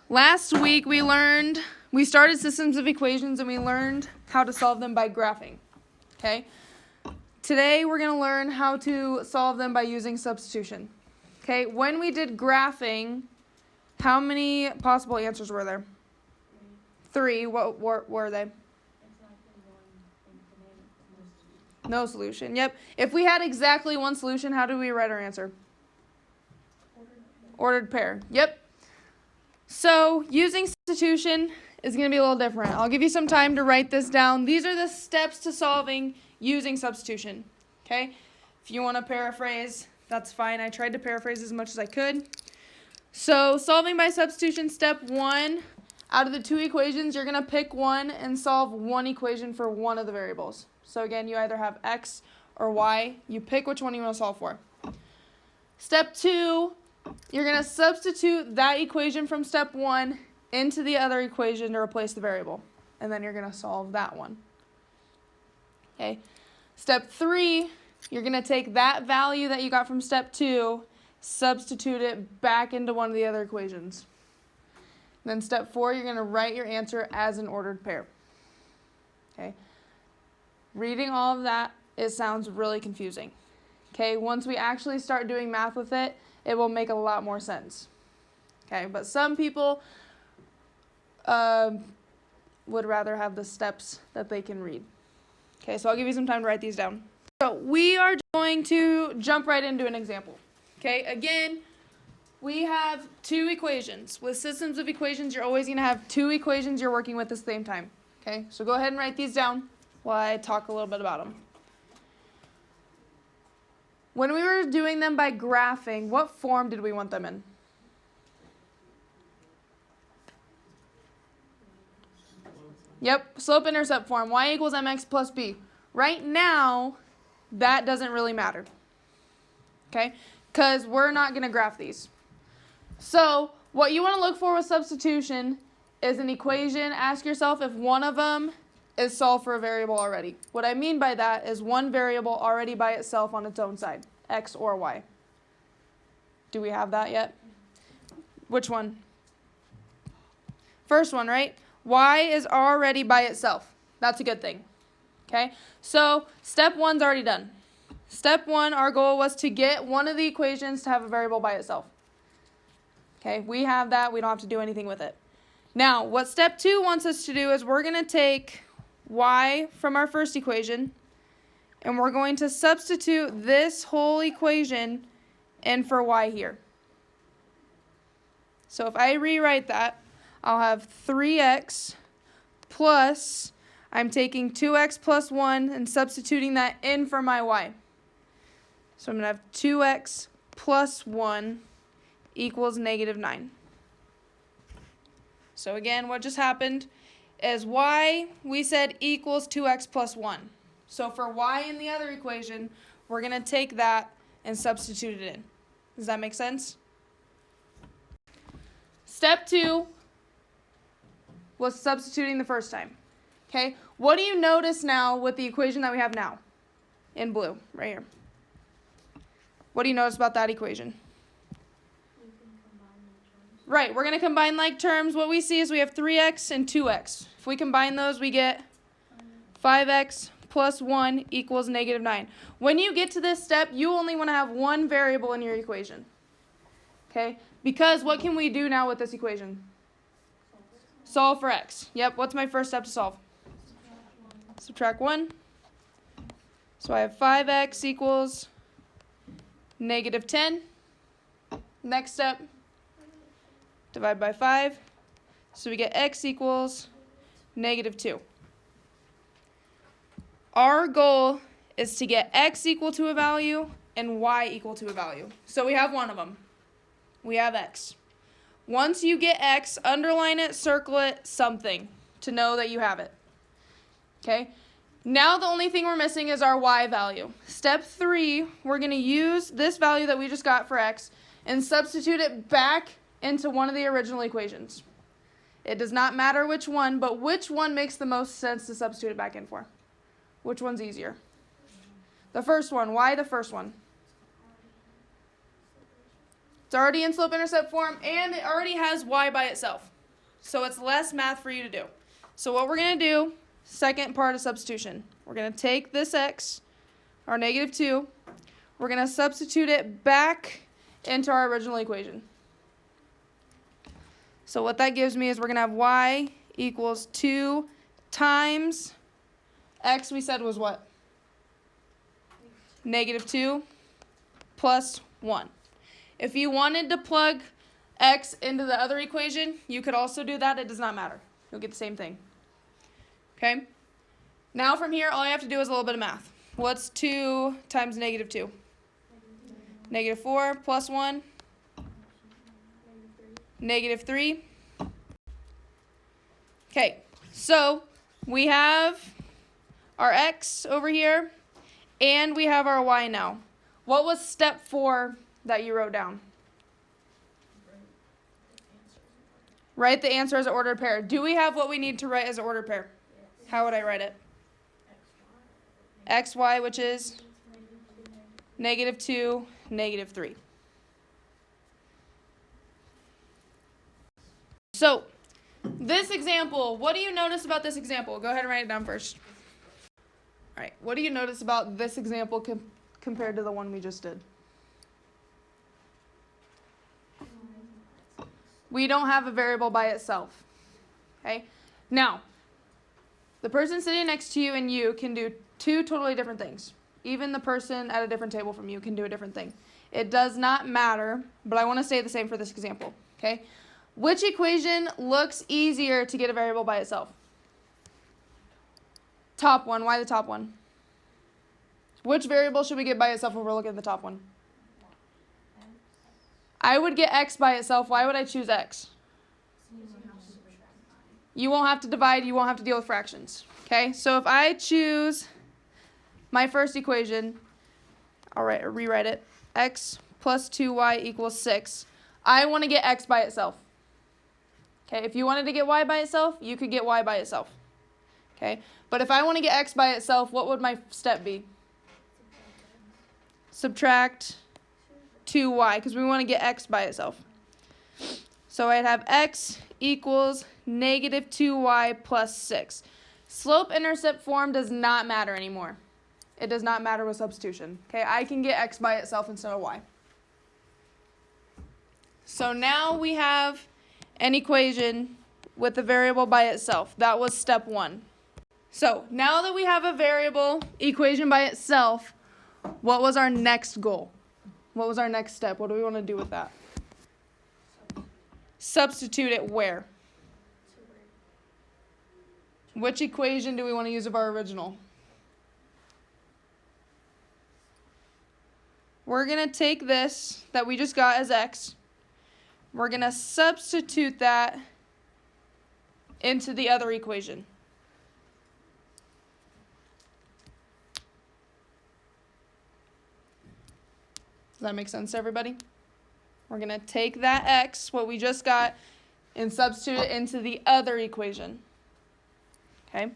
Last week we started systems of equations and we learned how to solve them by graphing. Okay? Today we're going to learn how to solve them by using substitution. Okay? When we did graphing, how many possible answers were there? 3. What were they? No solution. Yep. If we had exactly one solution, how do we write our answer? Ordered pair. Yep. So using substitution is going to be a little different. I'll give you some time to write this down. These are the steps to solving using substitution. Okay? If you want to paraphrase, that's fine. I tried to paraphrase as much as I could. So solving by substitution, step 1, out of the 2 equations, you're going to pick one and solve one equation for one of the variables. So again, you either have x or y. You pick which one you want to solve for. Step 2, you're going to substitute that equation from step 1 into the other equation to replace the variable. And then you're going to solve that one. Okay. Step 3, you're going to take that value that you got from step 2, substitute it back into one of the other equations. Then step 4, you're going to write your answer as an ordered pair. Okay. Reading all of that, it sounds really confusing. Okay. Once we actually start doing math with it, it will make a lot more sense. Okay. But some people would rather have the steps that they can read. Okay. So I'll give you some time to write these down. So we are going to jump right into an example. Okay. Again, we have 2 equations. With systems of equations, you're always going to have 2 equations you're working with at the same time. Okay, so go ahead and write these down while I talk a little bit about them. When we were doing them by graphing, what form did we want them in? Yep, slope-intercept form, y equals mx plus b. Right now, that doesn't really matter. Okay, because we're not going to graph these. So what you want to look for with substitution is an equation. Ask yourself if one of them is solved for a variable already. What I mean by that is one variable already by itself on its own side, x or y. Do we have that yet? Which one? First one, right? Y is already by itself. That's a good thing. Okay, so step 1's already done. Step 1, our goal was to get one of the equations to have a variable by itself. Okay, we have that. We don't have to do anything with it. Now, what step 2 wants us to do is we're going to take y from our first equation, and we're going to substitute this whole equation in for y here. So if I rewrite that, I'll have 3x plus, I'm taking 2x plus 1 and substituting that in for my y. So I'm going to have 2x plus 1 equals -9. So again, what just happened is y, we said equals 2x plus 1. So for y in the other equation, we're going to take that and substitute it in. Does that make sense? Step 2 was substituting the first time. Okay, what do you notice now with the equation that we have now? In blue, right here. What do you notice about that equation? Right, we're going to combine like terms. What we see is we have 3x and 2x. If we combine those, we get 5x plus 1 equals -9. When you get to this step, you only want to have one variable in your equation. Okay, because what can we do now with this equation? Solve for x. Yep, what's my first step to solve? Subtract 1. So I have 5x equals -10. Next step. Divide by 5. So we get x equals -2. Our goal is to get x equal to a value and y equal to a value. So we have one of them. We have x. Once you get x, underline it, circle it, something to know that you have it. Okay? Now the only thing we're missing is our y value. Step 3, we're going to use this value that we just got for x and substitute it back into one of the original equations. It does not matter which one, but which one makes the most sense to substitute it back in for? Which one's easier? The first one. Why the first one? It's already in slope-intercept form, and it already has y by itself. So it's less math for you to do. So what we're going to do, second part of substitution, we're going to take this x, our negative 2, we're going to substitute it back into our original equation. So what that gives me is we're going to have y equals 2 times x we said was what? Negative 2 plus 1. If you wanted to plug x into the other equation, you could also do that. It does not matter. You'll get the same thing. Okay? Now from here, all you have to do is a little bit of math. What's 2 times negative 2? Negative 4 plus 1? Negative 3. Okay, so we have our x over here, and we have our y now. What was step 4 that you wrote down? Write the answer as an ordered pair. Do we have what we need to write as an ordered pair? Yes. How would I write it? xy, which is negative 2, negative 3. So, this example, what do you notice about this example? Go ahead and write it down first. All right, what do you notice about this example compared to the one we just did? We don't have a variable by itself. Okay? Now, the person sitting next to you and you can do two totally different things. Even the person at a different table from you can do a different thing. It does not matter, but I want to say the same for this example. Okay? Which equation looks easier to get a variable by itself? Top one. Why the top one? Which variable should we get by itself when we're looking at the top one? I would get x by itself. Why would I choose x? You won't have to divide. You won't have to deal with fractions. Okay? So if I choose my first equation, I'll rewrite it. X plus 2y equals 6. I want to get x by itself. Okay? If you wanted to get y by itself, you could get y by itself. Okay? But if I want to get x by itself, what would my step be? Subtract 2y, because we want to get x by itself. So I'd have x equals negative 2y plus 6. Slope-intercept form does not matter anymore. It does not matter with substitution. Okay, I can get x by itself instead of y. So now we have an equation with a variable by itself. That was step 1. So now that we have a variable equation by itself, what was our next goal? What was our next step? What do we want to do with that? Substitute it where? Which equation do we want to use of our original? We're going to take this that we just got as x. We're going to substitute that into the other equation. Does that make sense to everybody? We're going to take that x, what we just got, and substitute it into the other equation. Okay?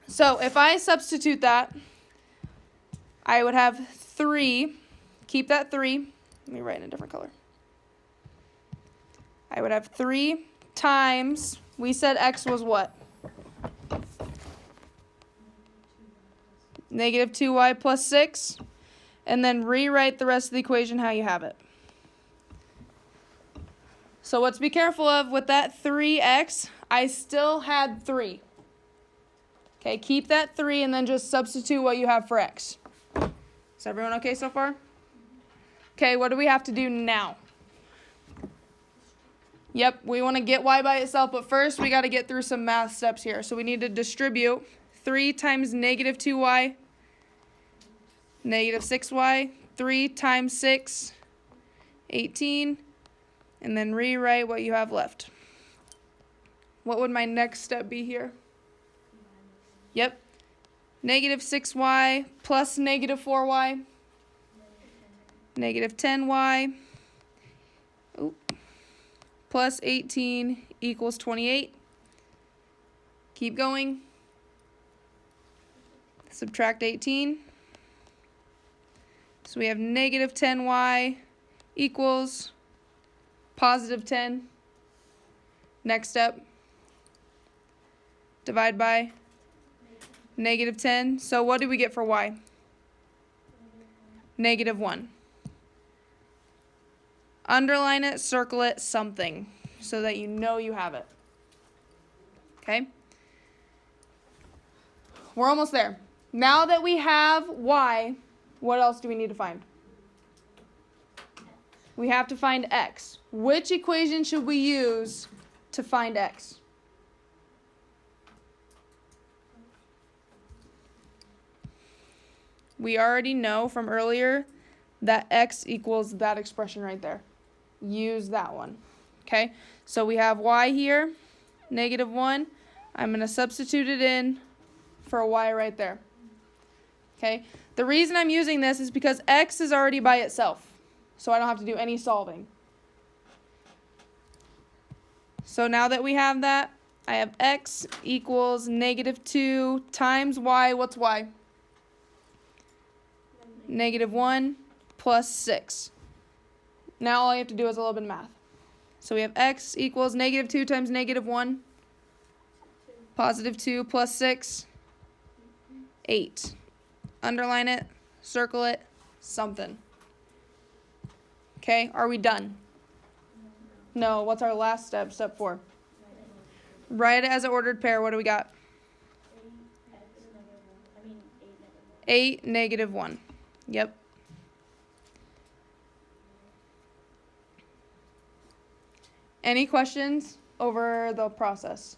So if I substitute that, I would have 3. Keep that 3. Let me write in a different color. I would have 3 times, we said x was what? Negative 2y plus 6. And then rewrite the rest of the equation how you have it. So let's be careful of with that 3x, I still had 3. Okay, keep that 3 and then just substitute what you have for x. Is everyone okay so far? Okay, what do we have to do now? Yep, we want to get y by itself, but first we got to get through some math steps here. So we need to distribute 3 times negative 2y, negative 6y, 3 times 6, 18, and then rewrite what you have left. What would my next step be here? Yep, negative 6y plus negative 4y, negative 10y, plus 18 equals 28. Keep going. Subtract 18. So we have negative 10y equals positive 10. Next step, divide by -10. So what do we get for y? -1. Underline it, circle it, something, so that you know you have it. Okay? We're almost there. Now that we have y, what else do we need to find? We have to find x. Which equation should we use to find x? We already know from earlier that x equals that expression right there. Use that one. Okay? So we have y here, -1. I'm going to substitute it in for a y right there. Okay? The reason I'm using this is because x is already by itself, so I don't have to do any solving. So now that we have that, I have x equals -2 times y. What's y? -1 plus 6. Now all you have to do is a little bit of math. So we have x equals -2 times -1. +2 plus 6. 8. Underline it, circle it, something. Okay, are we done? No, what's our last step? Step 4. Write it as an ordered pair. What do we got? 8, -1. Yep. Any questions over the process?